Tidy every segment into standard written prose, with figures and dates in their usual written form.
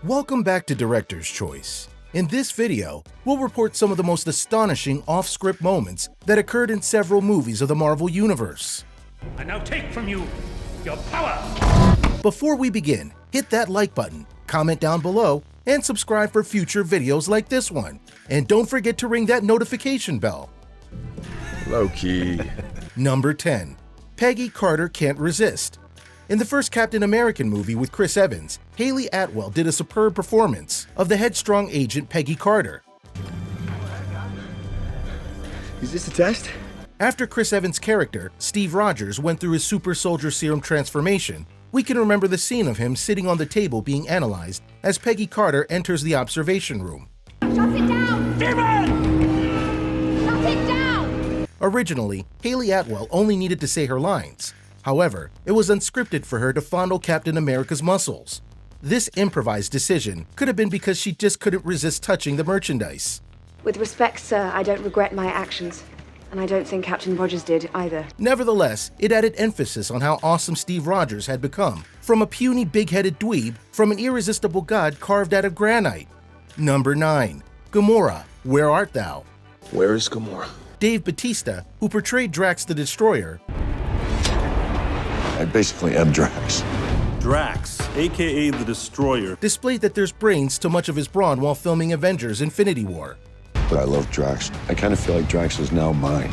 Welcome back to Director's Choice. In this video, we'll report some of the most astonishing off-script moments that occurred in several movies of the Marvel Universe. I now take from you your power! Before we begin, hit that like button, comment down below, and subscribe for future videos like this one. And don't forget to ring that notification bell. Low-key. Number 10. Peggy Carter Can't Resist. In the first Captain American movie with Chris Evans, Haley Atwell did a superb performance of the headstrong agent Peggy Carter. Is this a test? After Chris Evans' character, Steve Rogers, went through his super soldier serum transformation, we can remember the scene of him sitting on the table being analyzed as Peggy Carter enters the observation room. Shut it down! Demon! Shut it down! Originally, Haley Atwell only needed to say her lines. However, it was unscripted for her to fondle Captain America's muscles. This improvised decision could have been because she just couldn't resist touching the merchandise. With respect, sir, I don't regret my actions. And I don't think Captain Rogers did either. Nevertheless, it added emphasis on how awesome Steve Rogers had become, from a puny big-headed dweeb from an irresistible god carved out of granite. Number 9. Gamora, Where Art Thou? Where is Gamora? Dave Bautista, who portrayed Drax the Destroyer, I basically am Drax. Drax, aka the Destroyer, displayed that there's brains to much of his brawn while filming Avengers: Infinity War. But I love Drax. I kind of feel like Drax is now mine.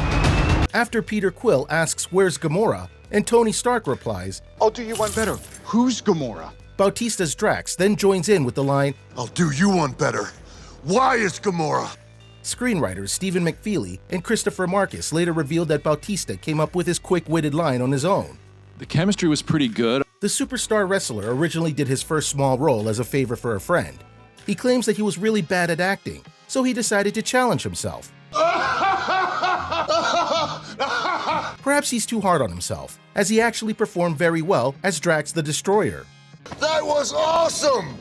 After Peter Quill asks where's Gamora, and Tony Stark replies, I'll do you one better. Who's Gamora? Bautista's Drax then joins in with the line, I'll do you one better. Why is Gamora? Screenwriters Stephen McFeely and Christopher Marcus later revealed that Bautista came up with his quick-witted line on his own. The chemistry was pretty good. The superstar wrestler originally did his first small role as a favor for a friend. He claims that he was really bad at acting, so he decided to challenge himself. Perhaps he's too hard on himself, as he actually performed very well as Drax the Destroyer. That was awesome!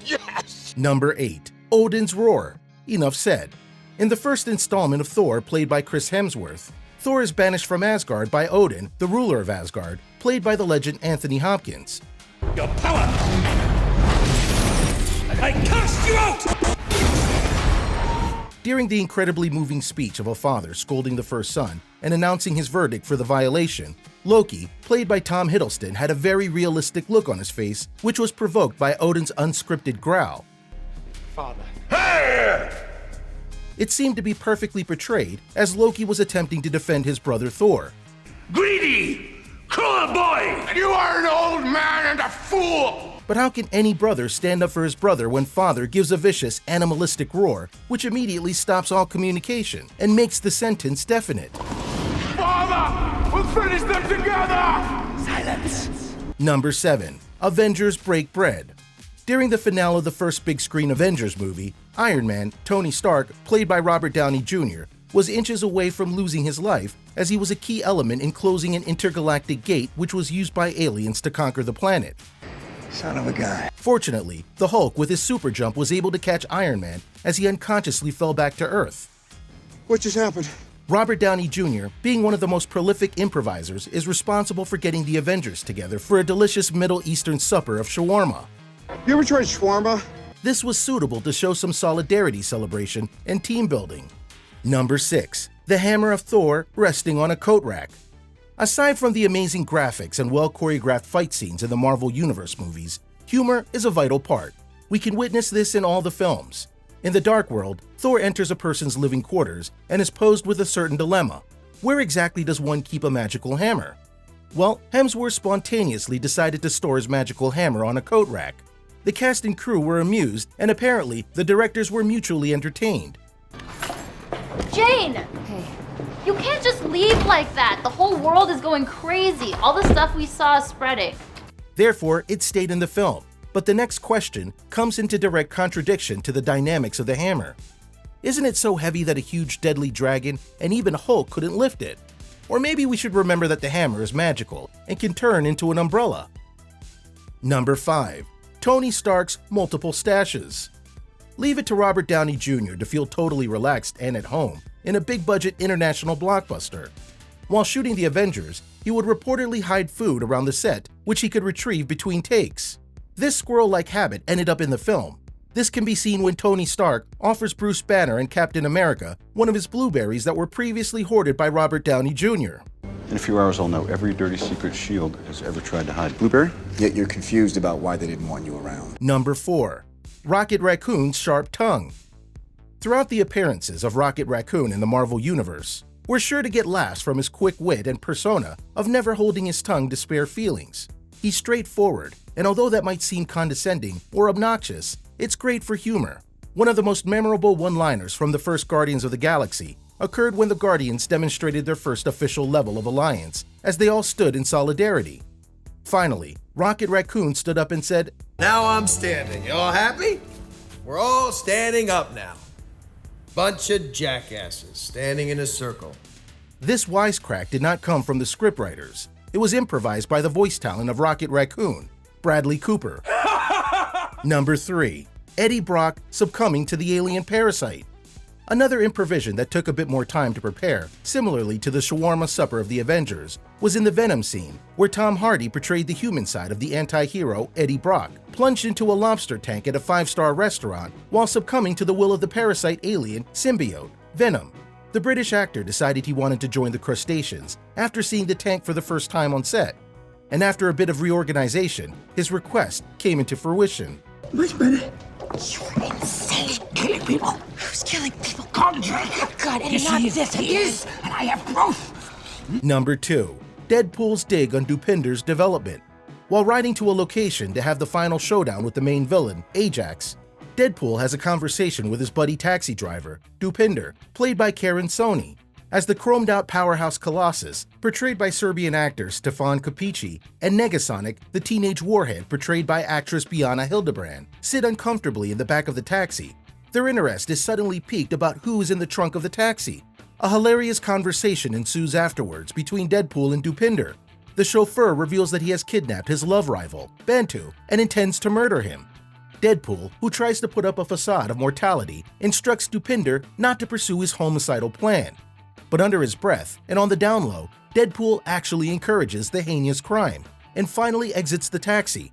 Yes! Number 8. Odin's Roar. Enough said. In the first installment of Thor, played by Chris Hemsworth, Thor is banished from Asgard by Odin, the ruler of Asgard, played by the legend Anthony Hopkins. Your power! I cast you out! During the incredibly moving speech of a father scolding the first son and announcing his verdict for the violation, Loki, played by Tom Hiddleston, had a very realistic look on his face, which was provoked by Odin's unscripted growl. Father. Hey! It seemed to be perfectly portrayed as Loki was attempting to defend his brother Thor. Greedy! Cruel boy! You are an old man and a fool! But how can any brother stand up for his brother when father gives a vicious, animalistic roar, which immediately stops all communication and makes the sentence definite? Father! We'll finish them together! Silence! Number 7. Avengers Break Bread. During the finale of the first big-screen Avengers movie, Iron Man, Tony Stark, played by Robert Downey Jr., was inches away from losing his life as he was a key element in closing an intergalactic gate which was used by aliens to conquer the planet. Son of a gun. Fortunately, the Hulk with his super jump was able to catch Iron Man as he unconsciously fell back to Earth. What just happened? Robert Downey Jr., being one of the most prolific improvisers, is responsible for getting the Avengers together for a delicious Middle Eastern supper of shawarma. You ever tried shawarma? This was suitable to show some solidarity celebration and team building. Number 6. The Hammer of Thor resting on a coat rack. Aside from the amazing graphics and well-choreographed fight scenes in the Marvel Universe movies, humor is a vital part. We can witness this in all the films. In the Dark World, Thor enters a person's living quarters and is posed with a certain dilemma. Where exactly does one keep a magical hammer? Well, Hemsworth spontaneously decided to store his magical hammer on a coat rack. The cast and crew were amused, and apparently, the directors were mutually entertained. Jane! Hey. You can't just leave like that. The whole world is going crazy. All the stuff we saw is spreading. Therefore, it stayed in the film. But the next question comes into direct contradiction to the dynamics of the hammer. Isn't it so heavy that a huge deadly dragon and even Hulk couldn't lift it? Or maybe we should remember that the hammer is magical and can turn into an umbrella. Number 5. Tony Stark's multiple stashes. Leave it to Robert Downey Jr. to feel totally relaxed and at home in a big-budget international blockbuster. While shooting the Avengers, he would reportedly hide food around the set, which he could retrieve between takes. This squirrel-like habit ended up in the film. This can be seen when Tony Stark offers Bruce Banner and Captain America one of his blueberries that were previously hoarded by Robert Downey Jr. In a few hours, I'll know every dirty secret S.H.I.E.L.D. has ever tried to hide. Blueberry? Yet you're confused about why they didn't want you around. Number 4. Rocket Raccoon's sharp tongue. Throughout the appearances of Rocket Raccoon in the Marvel Universe, we're sure to get laughs from his quick wit and persona of never holding his tongue to spare feelings. He's straightforward, and although that might seem condescending or obnoxious, it's great for humor. One of the most memorable one-liners from the first Guardians of the Galaxy occurred when the Guardians demonstrated their first official level of alliance, as they all stood in solidarity. Finally, Rocket Raccoon stood up and said, "Now I'm standing. You all happy? We're all standing up now. Bunch of jackasses standing in a circle." This wisecrack did not come from the scriptwriters. It was improvised by the voice talent of Rocket Raccoon, Bradley Cooper. Number 3. Eddie Brock succumbing to the alien parasite. Another improvisation that took a bit more time to prepare, similarly to the shawarma supper of the Avengers, was in the Venom scene, where Tom Hardy portrayed the human side of the anti-hero Eddie Brock, plunged into a lobster tank at a 5-star restaurant while succumbing to the will of the parasite alien symbiote, Venom. The British actor decided he wanted to join the crustaceans after seeing the tank for the first time on set. And after a bit of reorganization, his request came into fruition. Much better. You're insane. Killing people. Who's killing people? Conjuring. Oh God, and not this. He is, and I have proof. Number 2. Deadpool's dig on Dupinder's development. While riding to a location to have the final showdown with the main villain, Ajax, Deadpool has a conversation with his buddy taxi driver, Dupinder, played by Karen Sony, as the chromed-out powerhouse Colossus, portrayed by Serbian actor Stefan Kapici, and Negasonic, the teenage warhead portrayed by actress Biana Hildebrand, sit uncomfortably in the back of the taxi. Their interest is suddenly piqued about who is in the trunk of the taxi. A hilarious conversation ensues afterwards between Deadpool and Dupinder. The chauffeur reveals that he has kidnapped his love rival, Bantu, and intends to murder him. Deadpool, who tries to put up a facade of mortality, instructs Dupinder not to pursue his homicidal plan. But under his breath, and on the down low, Deadpool actually encourages the heinous crime, and finally exits the taxi.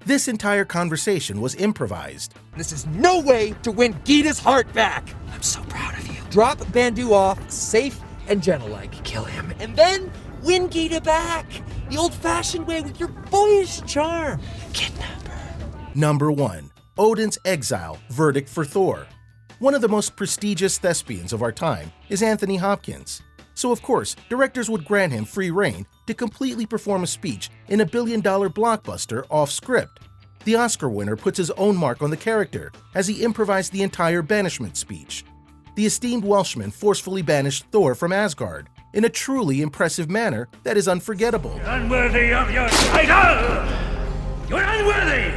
This entire conversation was improvised. This is no way to win Gita's heart back! I'm so proud of you. Drop Bandu off, safe and gentle-like. Kill him. And then win Gita back! The old-fashioned way with your boyish charm. Kidnap her. Number 1. ODIN'S Exile, verdict for Thor. One of the most prestigious thespians of our time is Anthony Hopkins. So of course, directors would grant him free rein to completely perform a speech in a billion-dollar blockbuster off-script. The Oscar winner puts his own mark on the character as he improvised the entire banishment speech. The esteemed Welshman forcefully banished Thor from Asgard in a truly impressive manner that is unforgettable. You're unworthy of your title! You're unworthy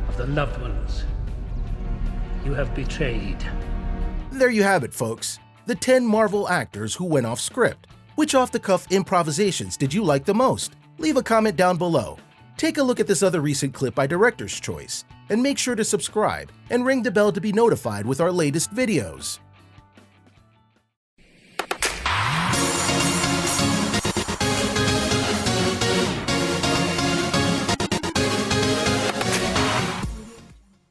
of the loved ones you have betrayed. There you have it, folks. The 10 Marvel actors who went off script. Which off-the-cuff improvisations did you like the most? Leave a comment down below. Take a look at this other recent clip by Director's Choice, and make sure to subscribe and ring the bell to be notified with our latest videos.